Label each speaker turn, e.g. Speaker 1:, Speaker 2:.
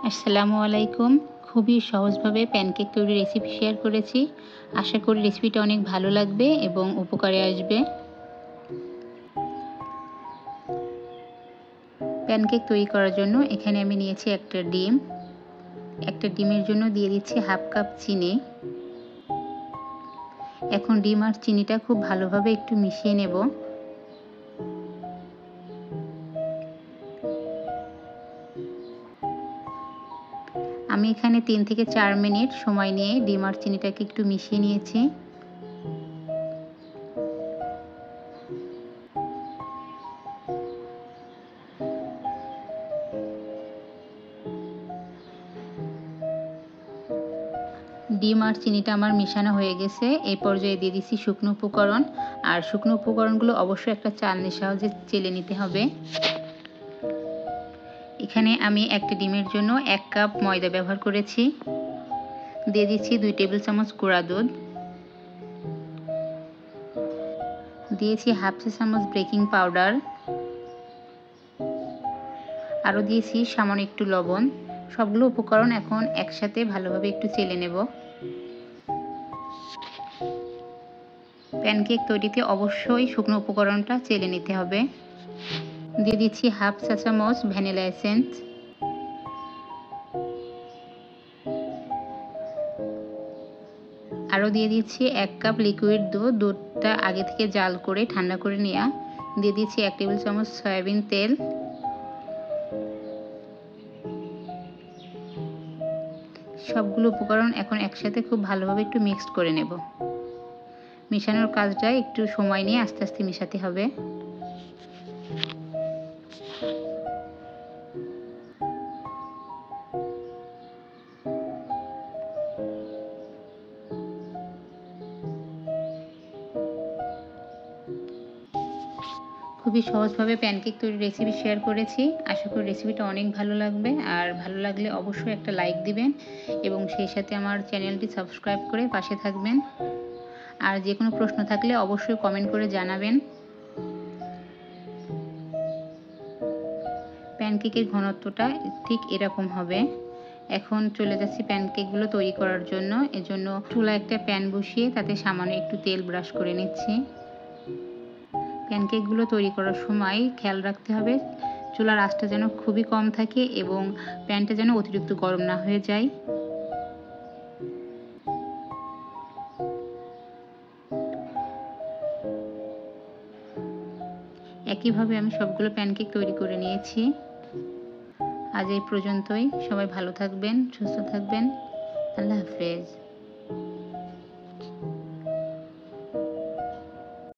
Speaker 1: আসসালামু আলাইকুম। খুবই সহজভাবে প্যানকেক তৈরির রেসিপি শেয়ার করেছি। আশা করি রেসিপিটা অনেক ভালো লাগবে এবং উপকারে আসবে। প্যানকেক তৈরি করার জন্য এখানে আমি নিয়েছি একটা ডিম। একটা ডিমের জন্য দিয়ে দিচ্ছি হাফ কাপ চিনি। এখন ডিম আর চিনিটা খুব ভালোভাবে একটু মিশিয়ে নেব। আমি এখানে 3 থেকে 4 মিনিট সময় নিয়ে ডিম আর চিনিটাকে একটু মিশিয়ে নিয়েছি। ডিম আর চিনিটা আমার মিশানো হয়ে গেছে। এই পর্যায়ে দিয়ে দিচ্ছি শুকনো উপকরণ। আর শুকনো উপকরণগুলো অবশ্যই একটা চালনির সাহায্যে চেলে নিতে হবে। এখানে আমি একটা ডিমের জন্য 1 কাপ ময়দা ব্যবহার করেছি। দিয়ে দিচ্ছি 2 টেবিল চামচ গুঁড়া দুধ। দিয়েছি হাফ চা চামচ বেকিং পাউডার। আরও দিয়েছি সামান্য একটু লবণ। সবগুলো উপকরণ এখন একসাথে ভালোভাবে একটু চেলে নেব। প্যানকেক তৈরিতে অবশ্যই শুকনো উপকরণটা চেলে নিতে হবে। দিয়ে দিচ্ছি হাফ চা চামচ ভ্যানিলা এসেন্স। আরও দিয়ে দিচ্ছি 1 কাপ লিকুইড দুধ। দুধটা আগে থেকে জাল করে ঠান্ডা করে নেওয়া। দিয়ে দিচ্ছি 1 টেবিল চামচ সয়াবিন তেল। সবগুলো উপকরণ এখন একসাথে খুব ভালোভাবে একটু মিক্সড করে নেব। মেশানোর কাজটা একটু সময় নিয়ে আস্তে আস্তে মেশাতে হবে। খুবই সহজভাবে প্যানকেক তৈরির রেসিপি শেয়ার করেছি। আশা করি রেসিপিটা অনেক ভালো লাগবে। আর ভালো লাগলে অবশ্যই একটা লাইক দিবেন এবং সেই সাথে আমার চ্যানেলটি সাবস্ক্রাইব করে পাশে থাকবেন। আর যে কোনো প্রশ্ন থাকলে অবশ্যই কমেন্ট করে জানাবেন। প্যানকেকের ঘনত্বটা ঠিক এরকম হবে। এখন চলে যাচ্ছি প্যানকেকগুলো তৈরি করার জন্য। এজন্য চুলায় একটা প্যান বসিয়ে তাতে সামান্য একটু তেল ব্রাশ করে নিচ্ছি। প্যানকেকগুলো তৈরি করার সময় খেয়াল রাখতে হবে চুলার আঁচটা যেন খুবই কম থাকে এবং প্যানটা যেন অতিরিক্ত গরম না হয়ে যায়। একইভাবে আমি সবগুলো প্যানকেক তৈরি করে নিয়েছি। আজ এই পর্যন্তই। সবাই ভালো থাকবেন, সুস্থ থাকবেন। আল্লাহ হাফেজ।